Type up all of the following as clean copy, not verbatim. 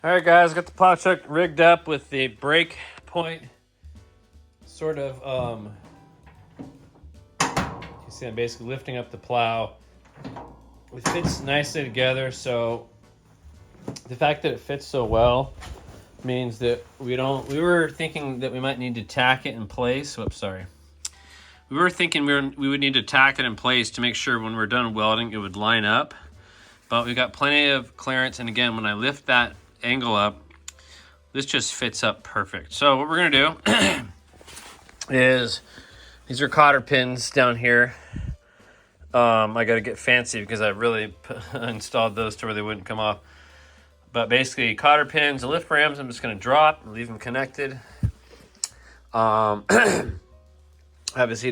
All right, guys, got the plow truck rigged up with the brake point sort of, you see I'm basically lifting up the plow. It fits nicely together, so the fact that it fits so well means that we were thinking that we might need to tack it in place. Whoops, sorry. We were thinking we would need to tack it in place to make sure when we're done welding it would line up. But we got plenty of clearance, and again, when I lift that angle up, this just fits up perfect. So what we're gonna do is, these are cotter pins down here. I gotta get fancy because I really installed those to where they wouldn't come off. But basically, cotter pins, the lift rams, I'm just gonna drop and leave them connected. Obviously,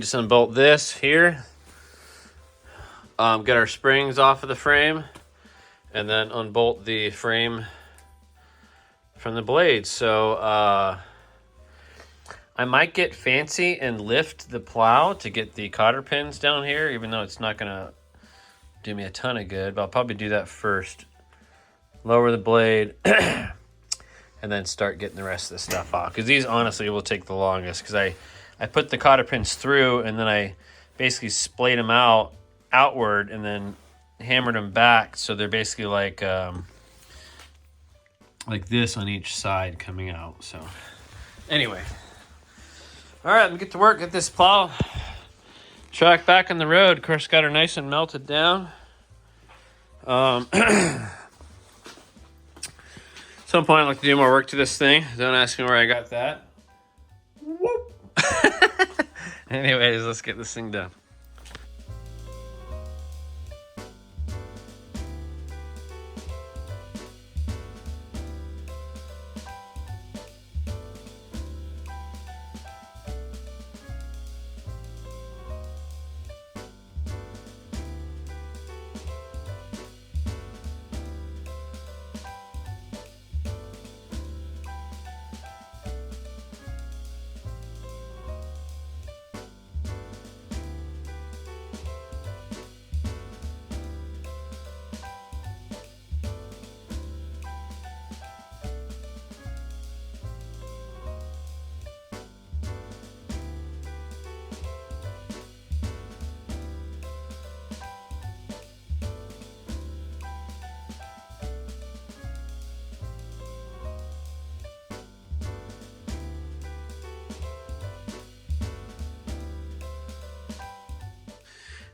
just unbolt this here. Get our springs off of the frame, and then unbolt the frame from the blades. So I might get fancy and lift the plow to get the cotter pins down here, even though it's not gonna do me a ton of good, but I'll probably do that first. Lower the blade and then start getting the rest of the stuff off, because these honestly will take the longest, because I put the cotter pins through and then I basically splayed them outward and then hammered them back, so they're basically like this on each side coming out. So anyway, all right, let me get to work, get this plow truck back on the road. Of course, got her nice and melted down. Some point I'd like to do more work to this thing. Don't ask me where I got that. Whoop. Anyways, let's get this thing done.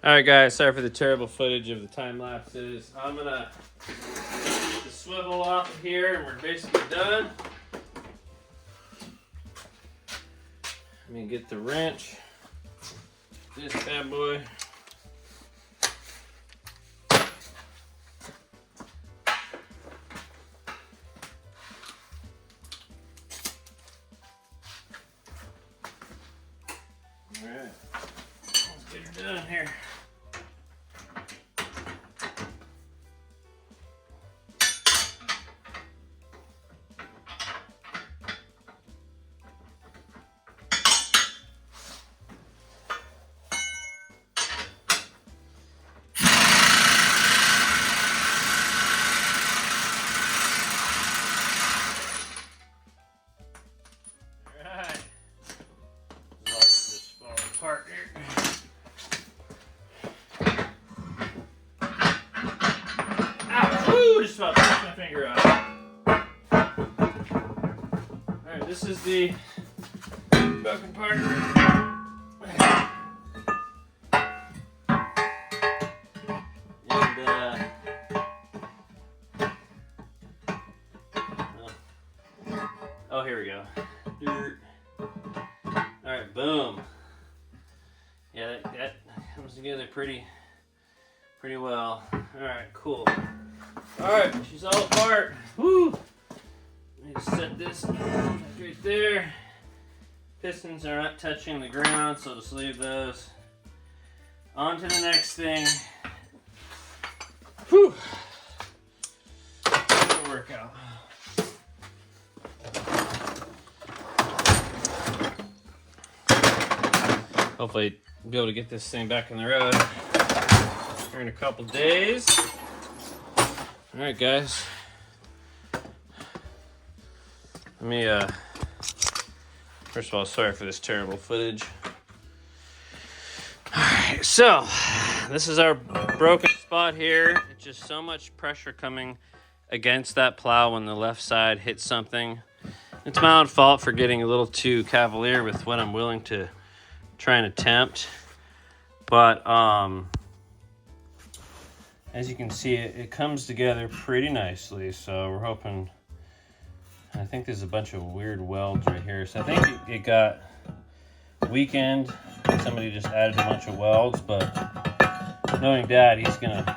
All right, guys, sorry for the terrible footage of the time lapses. I'm gonna get the swivel off of here and we're basically done. Let me get the wrench, this bad boy. All right, let's get her done here. Just about pushed my finger out. Alright, this is the broken part. And oh, here we go. Alright, boom. Yeah, that comes together pretty well. Alright, cool. Alright, she's all apart. Woo! Let me just set this right there. Pistons are not touching the ground, so just leave those. On to the next thing. Whew! Good workout. Hopefully be able to get this thing back on the road here in a couple days. All right, guys. Let me, first of all, sorry for this terrible footage. Alright, so, this is our broken spot here. It's just so much pressure coming against that plow when the left side hits something. It's my own fault for getting a little too cavalier with what I'm willing to try and attempt. But, as you can see, it comes together pretty nicely, so we're hoping. I think there's a bunch of weird welds right here, so I think it got weakened. Somebody just added a bunch of welds, but knowing Dad, he's gonna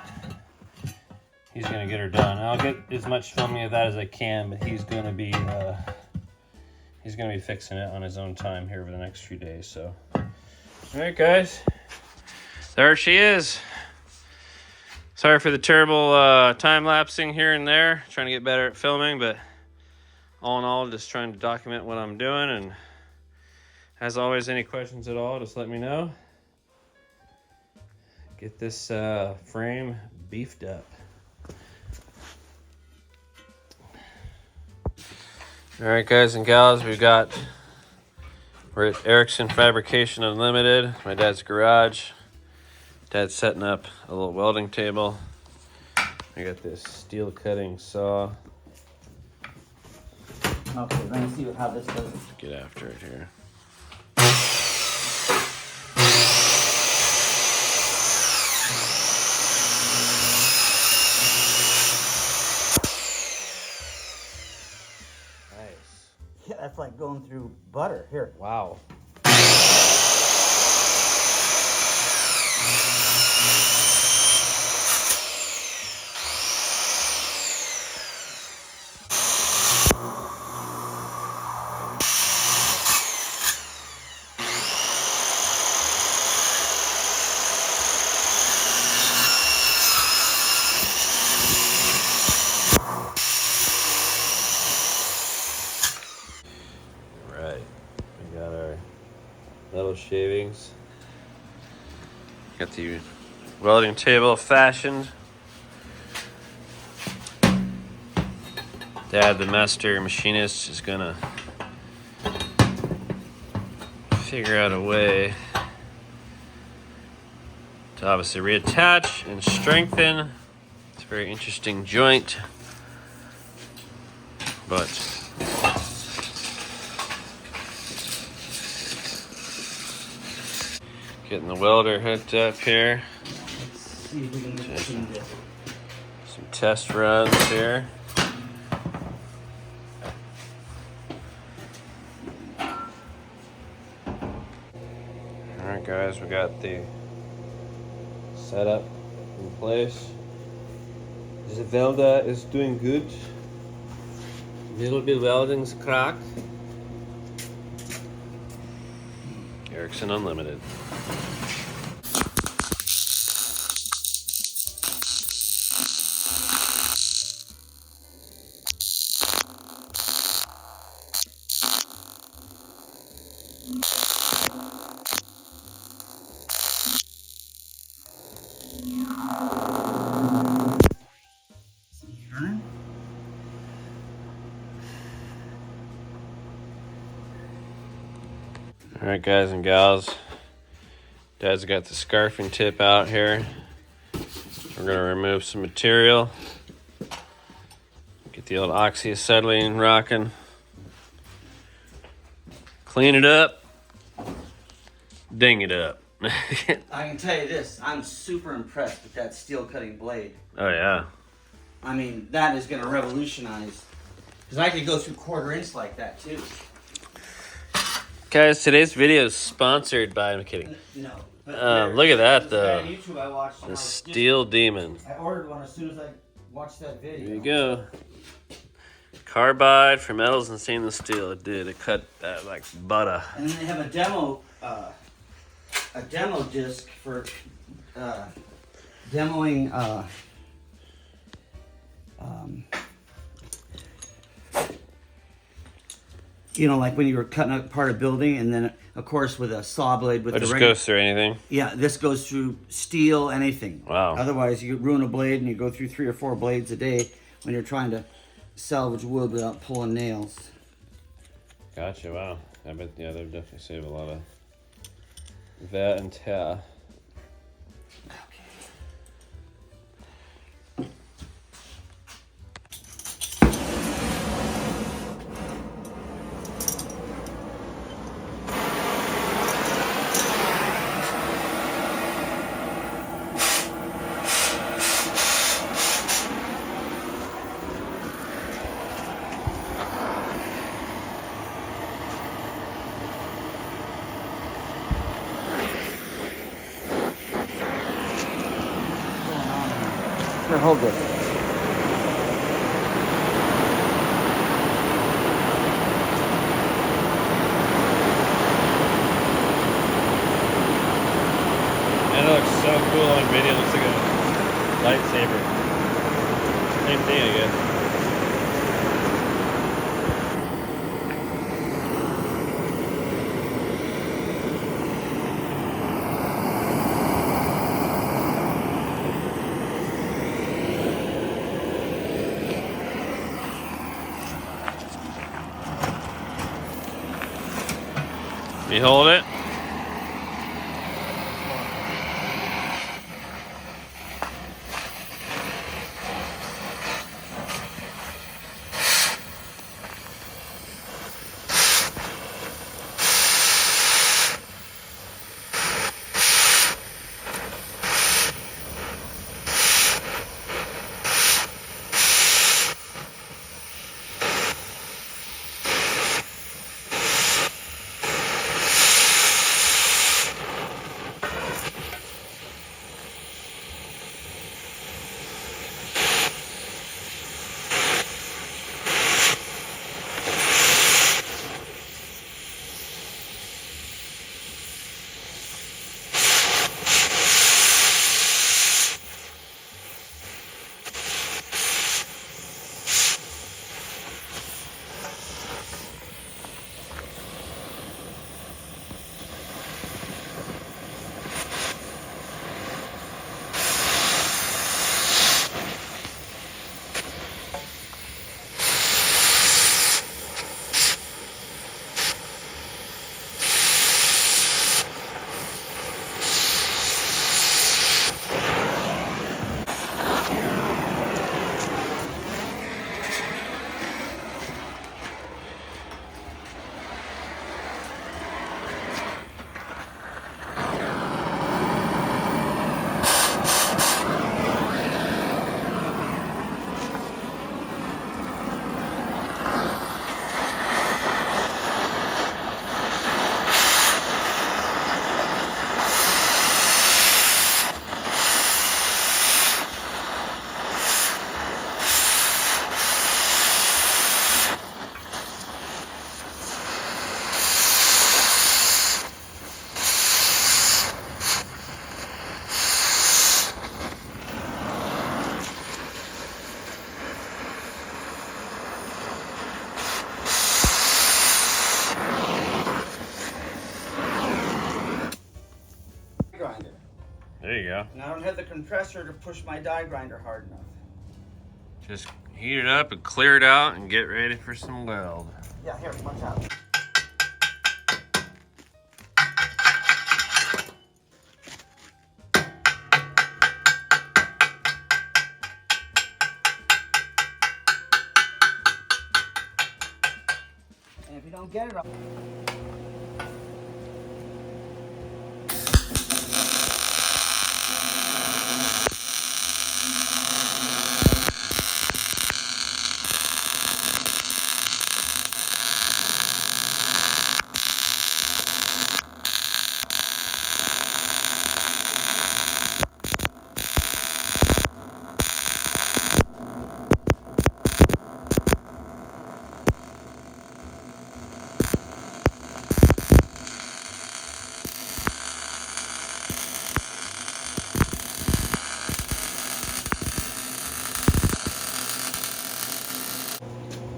get her done. I'll get as much filming of that as I can, but he's gonna be fixing it on his own time here over the next few days. So, all right, guys, there she is. Sorry for the terrible time lapsing here and there. Trying to get better at filming, but all in all, just trying to document what I'm doing. And as always, any questions at all, just let me know. Get this frame beefed up. All right, guys and gals, we're at Erickson Fabrication Unlimited, my dad's garage. Dad's setting up a little welding table. I got this steel cutting saw. Okay, we're gonna see how this goes. Get after it here. Nice. Yeah, that's like going through butter. Here. Wow. Metal shavings. Got the welding table fashioned. Dad, the master machinist, is gonna figure out a way to obviously reattach and strengthen. It's a very interesting joint, but getting the welder hooked up here. Let's see if we can get this in. Some test runs here. Alright guys, we got the setup in place. The welder is doing good. Little bit welding's cracked. Erickson Unlimited. Alright guys and gals, Dad's got the scarfing tip out here. We're going to remove some material. Get the old oxyacetylene rocking. Clean it up. Ding it up. I can tell you this, I'm super impressed with that steel cutting blade. Oh yeah. I mean, that is going to revolutionize. Because I could go through 1/4 inch like that too. Guys, today's video is sponsored by, I'm kidding. No. Look at that though. On YouTube I watched The Steel Demon. I ordered one as soon as I watched that video. There you go. Carbide for metals and stainless steel. It did. It cut that like butter. And then they have a demo disc for demoing you know, like when you were cutting apart a building, and then of course with a saw blade with It the just ring. goes through anything. Yeah, this goes through steel, anything. Wow. Otherwise, you ruin a blade, and you go through 3 or 4 blades a day when you're trying to salvage wood without pulling nails. Gotcha. Wow. I bet. Yeah, they'll definitely save a lot of wear and tear. Here, hold this. And it looks so cool on video. It looks like a lightsaber. Same thing, I guess. You hold it. Grinder. There you go. And I don't have the compressor to push my die grinder hard enough. Just heat it up and clear it out and get ready for some weld. Yeah, here, watch out. And if you don't get it,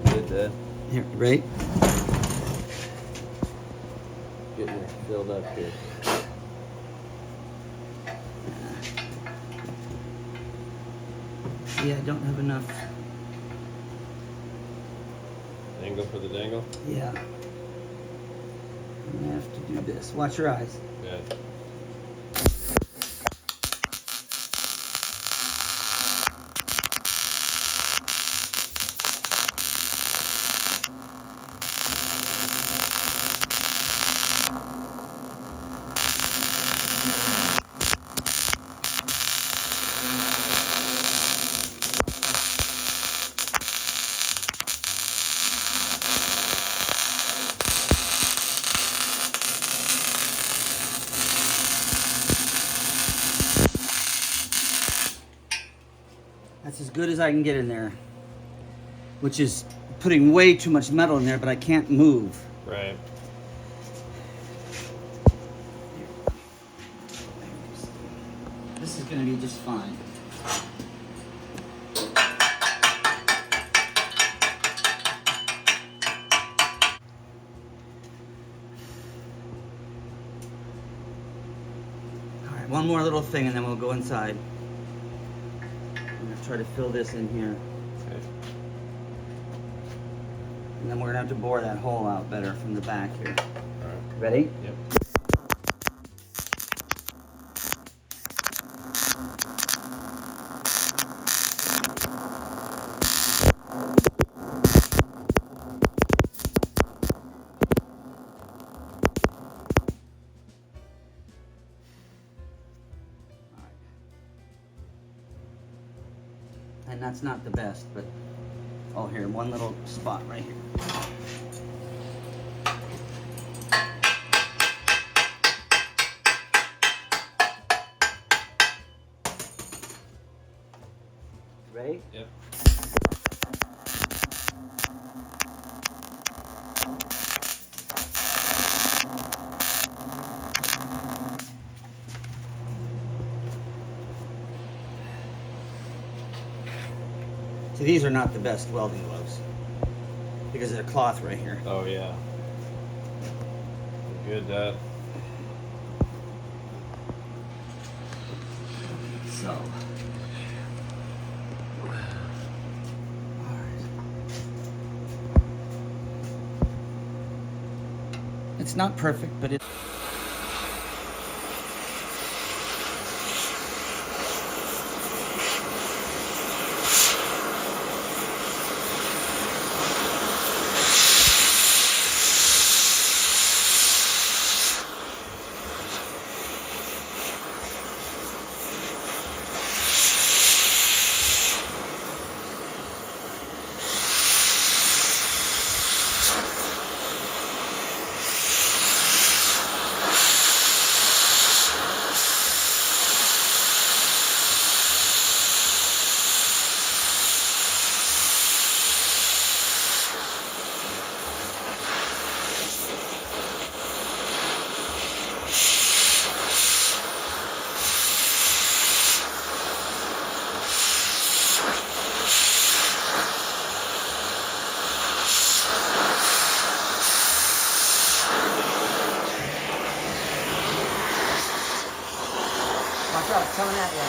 Get that. here, right? Getting it filled up here. Yeah, I don't have enough. Dangle for the dangle. Yeah. I'm gonna have to do this. Watch your eyes. Good. That's as good as I can get in there, which is putting way too much metal in there, but I can't move. Right. This is gonna be just fine. All right, one more little thing and then we'll go inside. I'm gonna try to fill this in here. Okay. And then we're gonna have to bore that hole out better from the back here. All right. Ready? Yep. And that's not the best, but oh, here, one little spot right here. Ready? Yep. So these are not the best welding gloves because of the cloth right here. Oh yeah. Good. So, it's not perfect, but it's. Watch out, it's coming at you.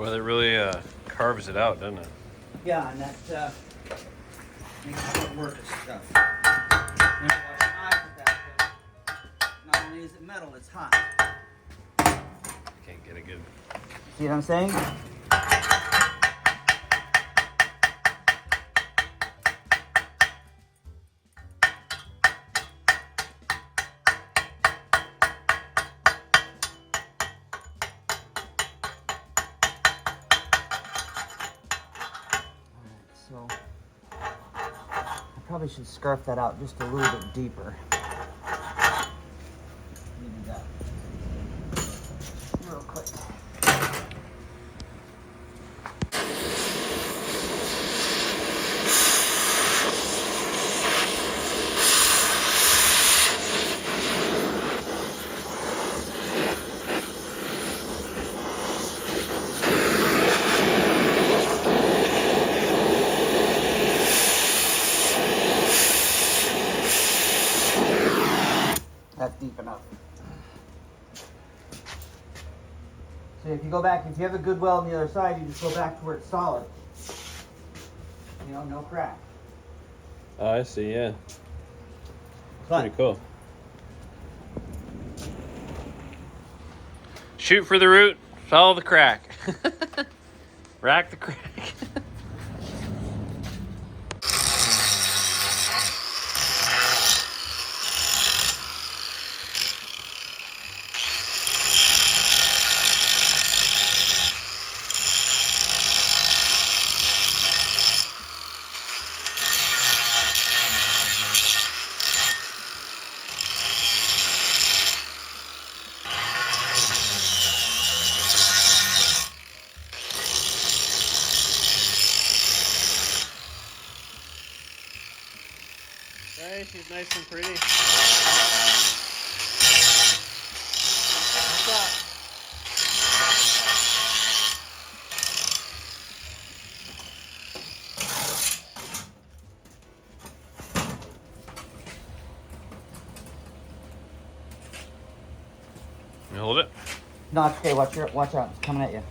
Well, it really carves it out, doesn't it? Yeah, and that makes it work and stuff. And wash your eyes with that, but not only is it metal, it's hot. Can't get a good. See what I'm saying? So I probably should scarf that out just a little bit deeper. Maybe that. Real quick. That's deep enough. So if you go back, if you have a good weld on the other side, you just go back to where it's solid. You know, no crack. Oh, I see. Yeah, But pretty cool. Shoot for the root, follow the crack. Rack the crack. Right, she's nice and pretty. What's up? You hold it. no, it's okay. Watch out. It's coming at you.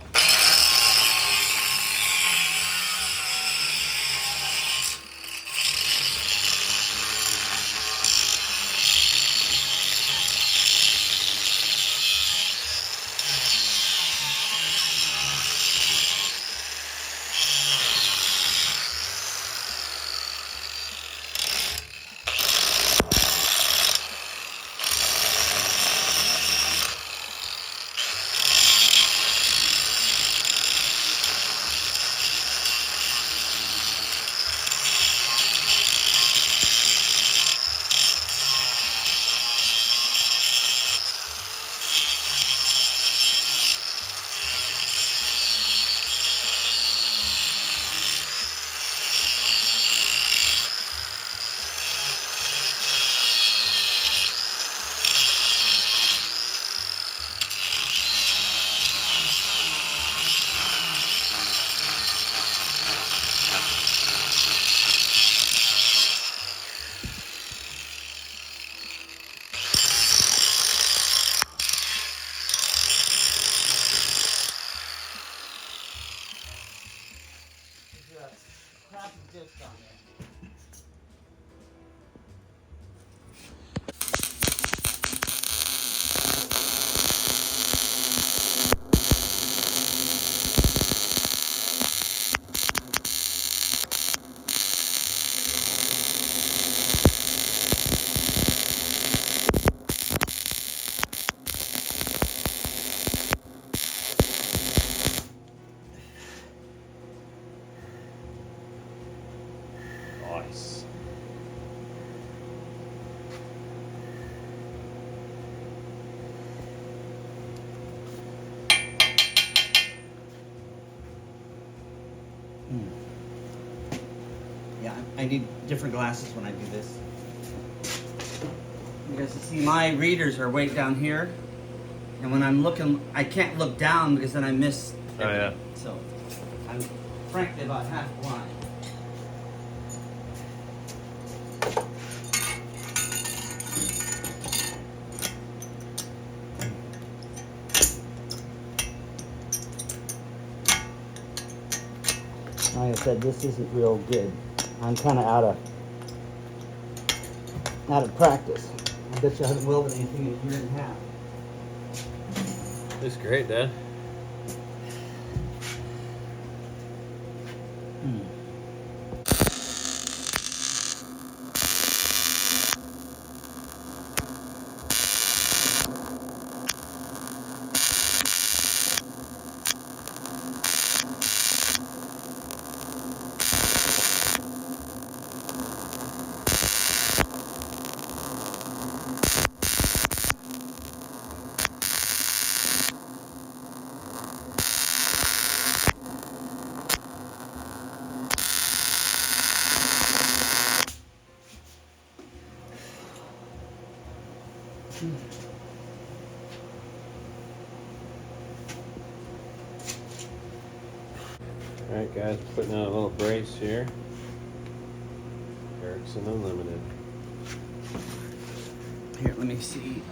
Disc on there. Nice. Yeah, I need different glasses when I do this. Because you see, my readers are way down here, and when I'm looking, I can't look down because then I miss everything. Oh, yeah. So I'm frankly about half blind. said, this isn't real good. I'm kind of out of practice. I bet you I haven't welded anything in a year and a half. It's great, Dad. Alright guys, putting on a little brace here. Erickson Unlimited. Here, let me see.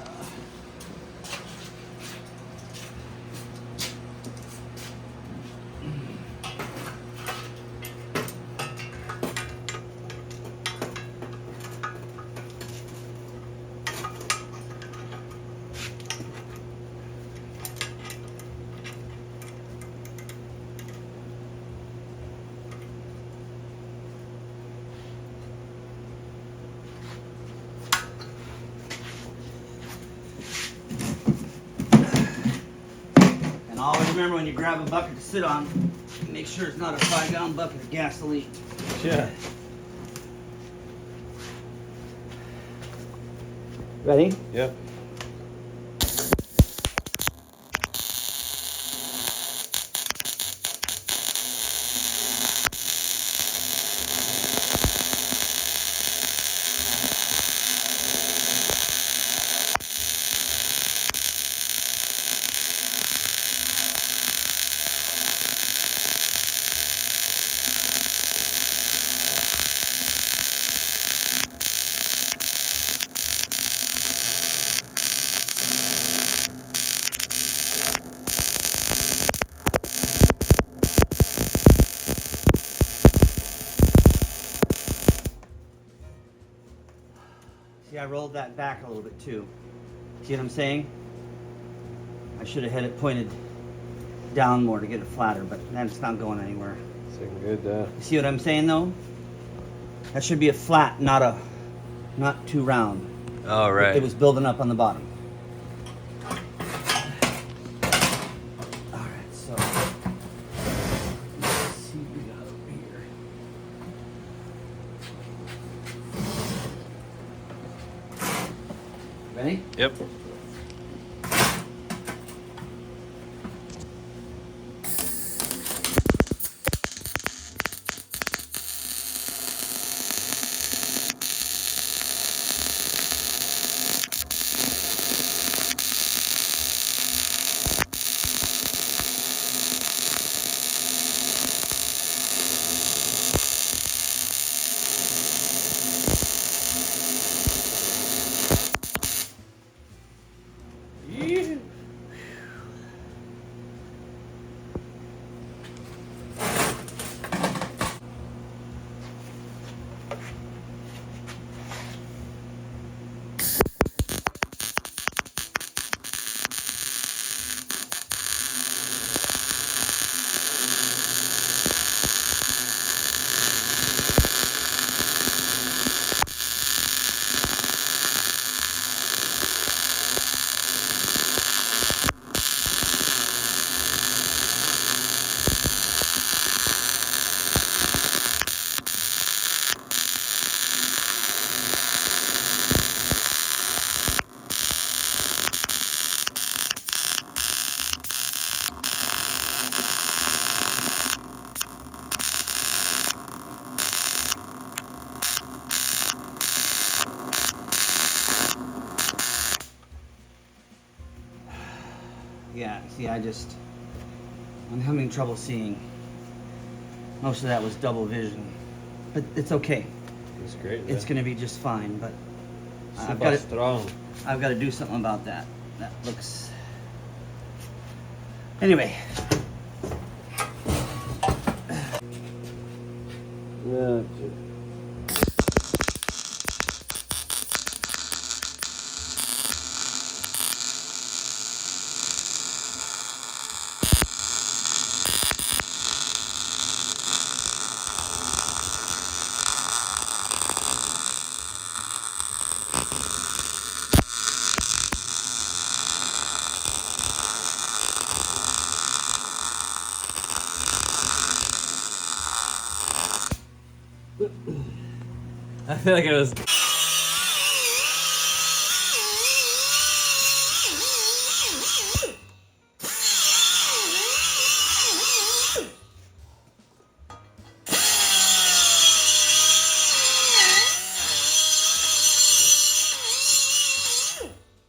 Always remember when you grab a bucket to sit on, make sure it's not a 5-gallon bucket of gasoline. Yeah. Ready? Yep. See, I rolled that back a little bit too. See what I'm saying? I should have had it pointed down more to get it flatter, but then it's not going anywhere. It's looking good, Dad. You see what I'm saying though? That should be a flat, not too round. All right. It was building up on the bottom. All right, so let's see what we got over here. Ready? Yep. Yeah, see, I'm having trouble seeing. Most of that was double vision, but it's okay. It's great. It's going to be just fine, but Super strong. I've got to do something about that. That looks... Anyway. Gotcha. I feel like it was.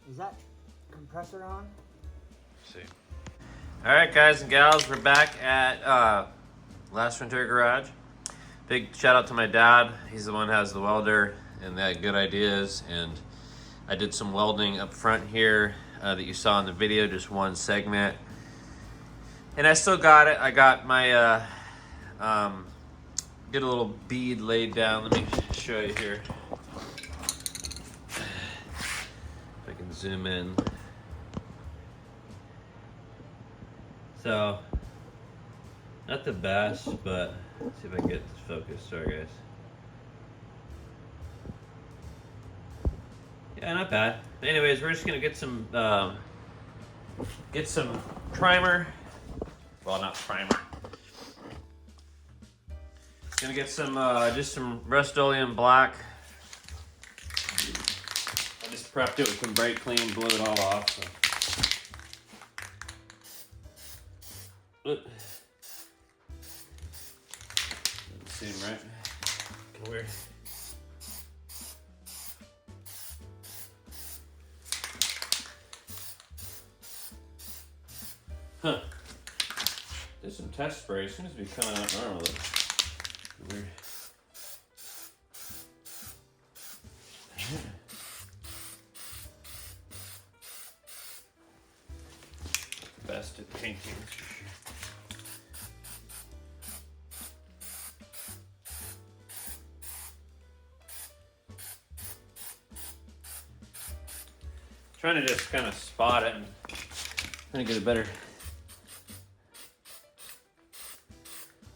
Is that compressor on? Let's see. All right, guys and gals, we're back at Last Frontier Garage. Big shout out to my dad. He's the one who has the welder and they had good ideas. And I did some welding up front here that you saw in the video, just one segment. And I still got it. I got my, get a little bead laid down. Let me show you here. If I can zoom in. So, not the best, but let's see if I can get this focused. Sorry, guys. Yeah, not bad. Anyways, we're just gonna get some primer. Well, not primer. Gonna get some just some Rust-Oleum black. I just prepped it with some brake clean, blew it all off. So. Doesn't seem right. Weird. Huh. There's some test spray. It seems to be coming out normally. Weird. Best at painting, for sure. Trying to just kind of spot it and trying to get a better.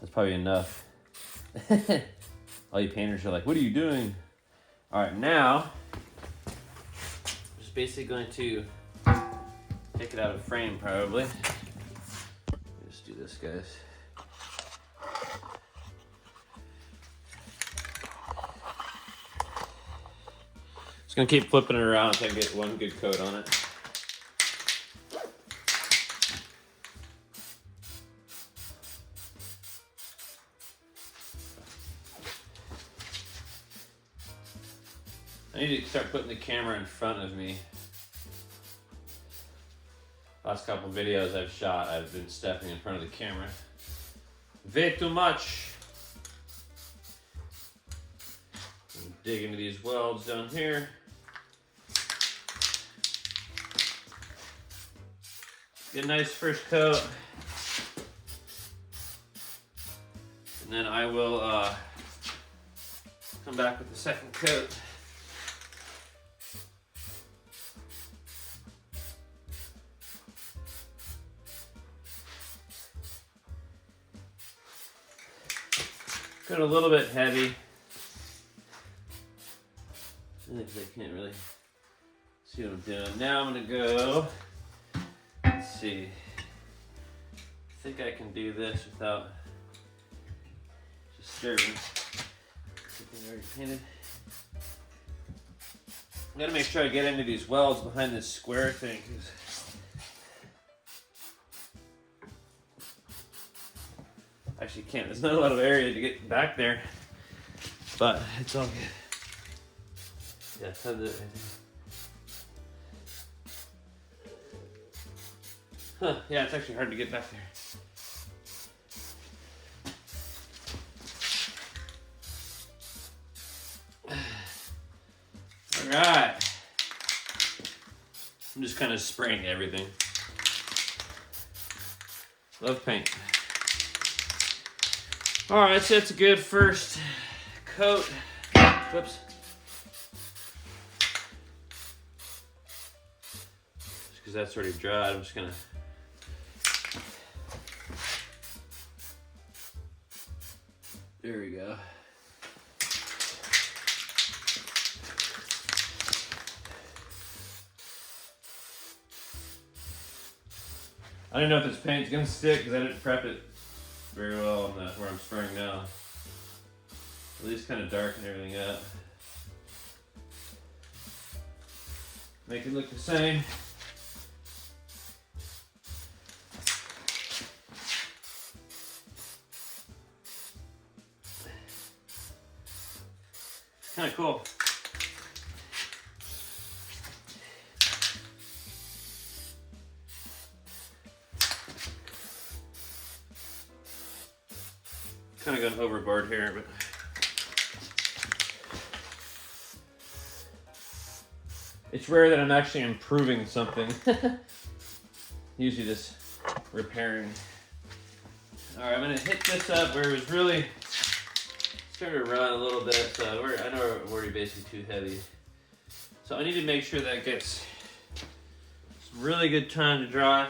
That's probably enough. All you painters are like, what are you doing? All right, now I'm just basically going to take it out of frame probably. Just do this, guys. Just gonna keep flipping it around until I get one good coat on it. I need to start putting the camera in front of me. Last couple of videos I've shot, I've been stepping in front of the camera. Way too much. Dig into these welds down here. Get a nice first coat. And then I will come back with the second coat. Got a little bit heavy. I can't really see what I'm doing. Now I'm gonna go, let's see. I think I can do this without disturbing. Something already painted. I gotta make sure I get into these welds behind this square thing. Actually can't, there's not a lot of area to get back there, but it's all good. Yeah, tons of it. Huh, yeah, it's actually hard to get back there. All right. I'm just kind of spraying everything. Love paint. All right, so that's a good first coat. Whoops. Just because that's already dried, I'm just gonna. There we go. I don't know if this paint's gonna stick because I didn't prep it very well on where I'm spraying now. At least kind of darken everything up. Make it look the same. Kind of cool. Kind of going overboard here, but it's rare that I'm actually improving something. Usually just repairing. All right, I'm gonna hit this up where it was really starting to run a little bit. So I know we're already basically too heavy. So I need to make sure that gets some really good time to dry. I'm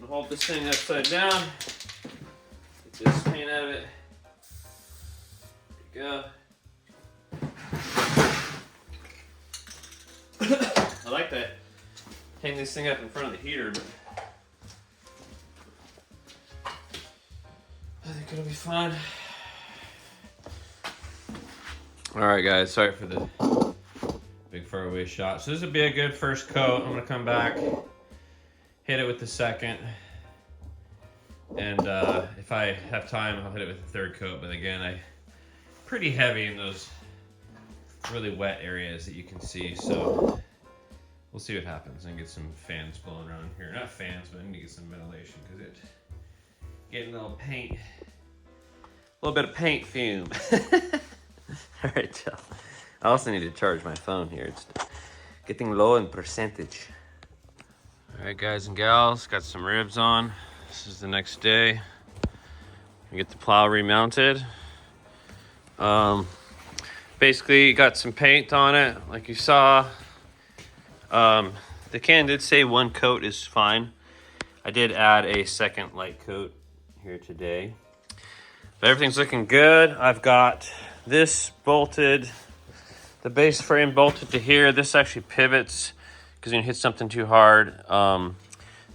gonna hold this thing upside down. Get this paint out of it. There you go. I like to hang this thing up in front of the heater, but I think it'll be fine. All right, guys, sorry for the big faraway shot. So this would be a good first coat. I'm gonna come back, hit it with the second, and if I have time, I'll hit it with the third coat. But again, I'm pretty heavy in those really wet areas that you can see, so we'll see what happens. And get some fans blowing around here. Not fans, but I need to get some ventilation because it's getting a little paint, a little bit of paint fume. All right, Joe. I also need to charge my phone here. It's getting low in percentage. All right, guys and gals, got some ribs on. This is the next day. We get the plow remounted. Basically got some paint on it, like you saw. The can did say one coat is fine. I did add a second light coat here today. But everything's looking good. I've got this bolted, the base frame bolted to here. This actually pivots because when you hit something too hard,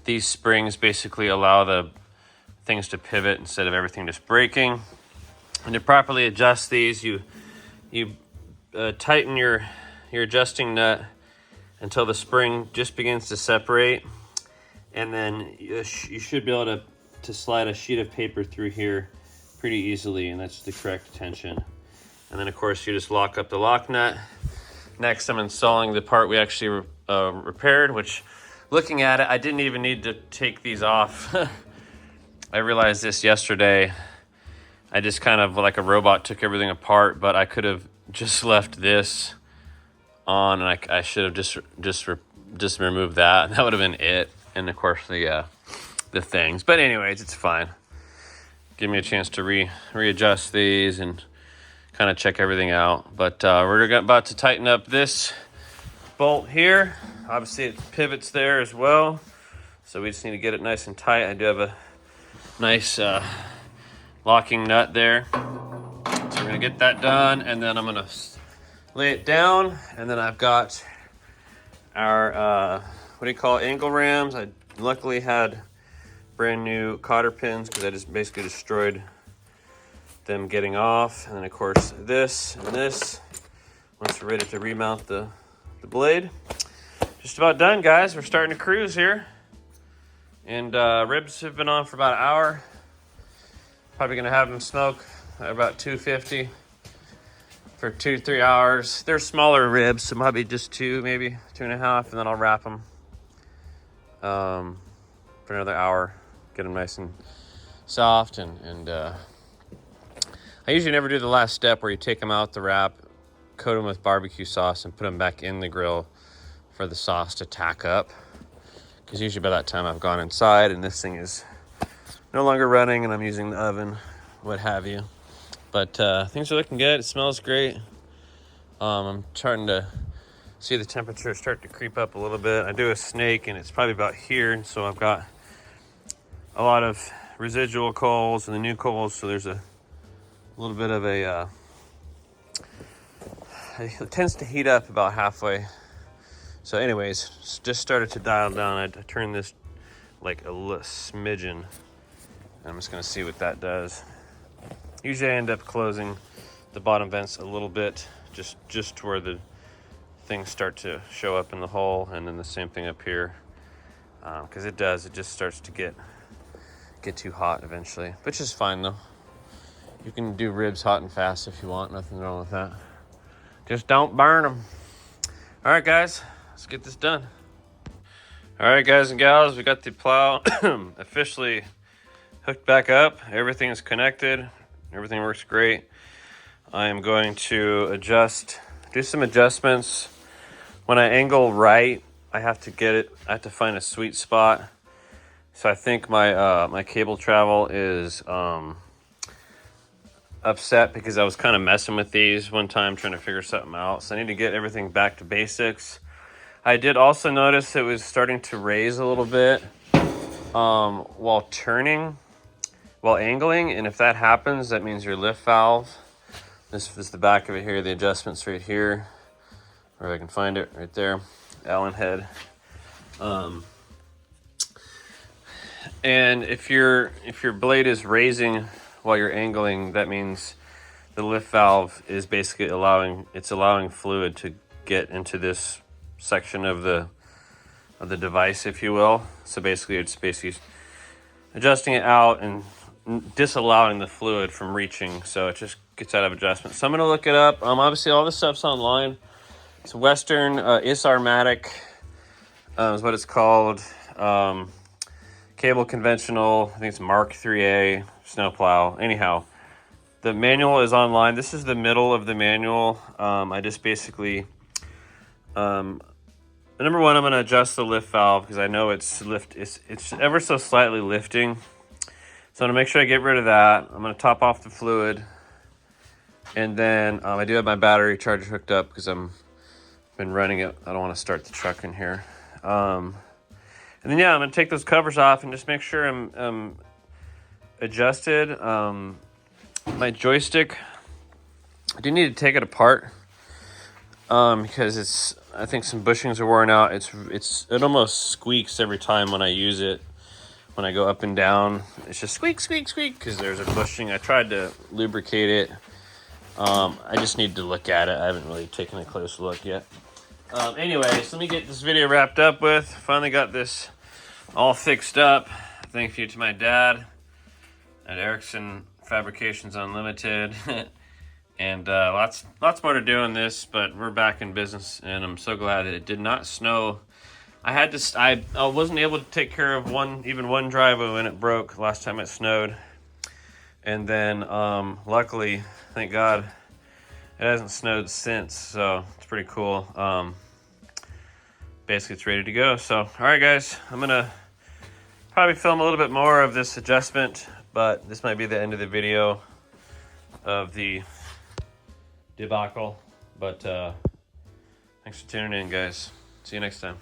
these springs basically allow the things to pivot instead of everything just breaking. And to properly adjust these, you tighten your adjusting nut until the spring just begins to separate, and then you should be able to slide a sheet of paper through here pretty easily, and that's the correct tension. And then of course you just lock up the lock nut. Next, I'm installing the part we actually repaired, which, looking at it, I didn't even need to take these off. I realized this yesterday. I just kind of like a robot took everything apart, but I could have just left this on, and I should have just removed that. That would have been it. And of course the things. But anyways, it's fine. Give me a chance to readjust these and kind of check everything out. But we're about to tighten up this bolt here. Obviously it pivots there as well, so we just need to get it nice and tight. I do have a nice locking nut there, so we're gonna get that done, and then I'm gonna lay it down, and then I've got our what do you call it, angle rams. I luckily had brand new cotter pins because I just basically destroyed them getting off. And then of course this and this once we're ready to remount the blade. Just about done, guys. We're starting to cruise here, and ribs have been on for about an hour. Probably gonna have them smoke at about 250 for 2-3 hours. They're smaller ribs, so maybe just 2, maybe 2.5, and then I'll wrap them for another hour, get them nice and soft. And I usually never do the last step where you take them out the wrap, coat them with barbecue sauce, and put them back in the grill for the sauce to tack up, because usually by that time I've gone inside and this thing is no longer running and I'm using the oven, what have you. But things are looking good. It smells great. I'm starting to see the temperature start to creep up a little bit. I do a snake and it's probably about here, and so I've got a lot of residual coals and the new coals, so there's a little bit of a it tends to heat up about halfway. So anyways, just started to dial down. I turned this like a smidgen, and I'm just gonna see what that does. Usually I end up closing the bottom vents a little bit, just to where the things start to show up in the hole, and then the same thing up here, because it just starts to get too hot eventually, which is fine though. You can do ribs hot and fast if you want, nothing wrong with that. Just don't burn them. All right, guys, let's get this done. All right, guys and gals, we got the plow officially hooked back up. Everything is connected. Everything works great. I am going to do some adjustments. When I angle right, I have to find a sweet spot. So I think my cable travel is upset because I was kind of messing with these one time trying to figure something out. So I need to get everything back to basics. I did also notice it was starting to raise a little bit while angling, and if that happens, that means your lift valve. This is the back of it here, the adjustments right here, or I can find it right there, Allen head. And if your blade is raising while you're angling, that means the lift valve is basically allowing fluid to get into this section of the device, if you will. So basically it's adjusting it out and disallowing the fluid from reaching, so it just gets out of adjustment. So I'm gonna look it up. Obviously all this stuff's online. It's Western Isarmatic is what it's called. Cable conventional, I think it's Mark IIIa snowplow. Anyhow, the manual is online. This is the middle of the manual. I just basically, number one, I'm going to adjust the lift valve because I know it's ever so slightly lifting. So I'm going to make sure I get rid of that. I'm going to top off the fluid. And then I do have my battery charger hooked up because I've been running it. I don't want to start the truck in here. And then, yeah, I'm going to take those covers off and just make sure I'm adjusted. My joystick, I do need to take it apart because I think some bushings are worn out. It almost squeaks every time when I use it. When I go up and down, it's just squeak, squeak, squeak because there's a bushing. I tried to lubricate it. I just need to look at it. I haven't really taken a close look yet. Anyways, let me get this video wrapped up with. Finally got this all fixed up. Thank you to my dad at Erickson Fabrications Unlimited. And lots more to do on this, but we're back in business, and I'm so glad that it did not snow. I wasn't able to take care of even one driveway when it broke last time it snowed. And then luckily, thank God, it hasn't snowed since, so it's pretty cool. Basically it's ready to go. So all right, guys, I'm gonna probably film a little bit more of this adjustment, but this might be the end of the video of the debacle. But thanks for tuning in, guys. See you next time.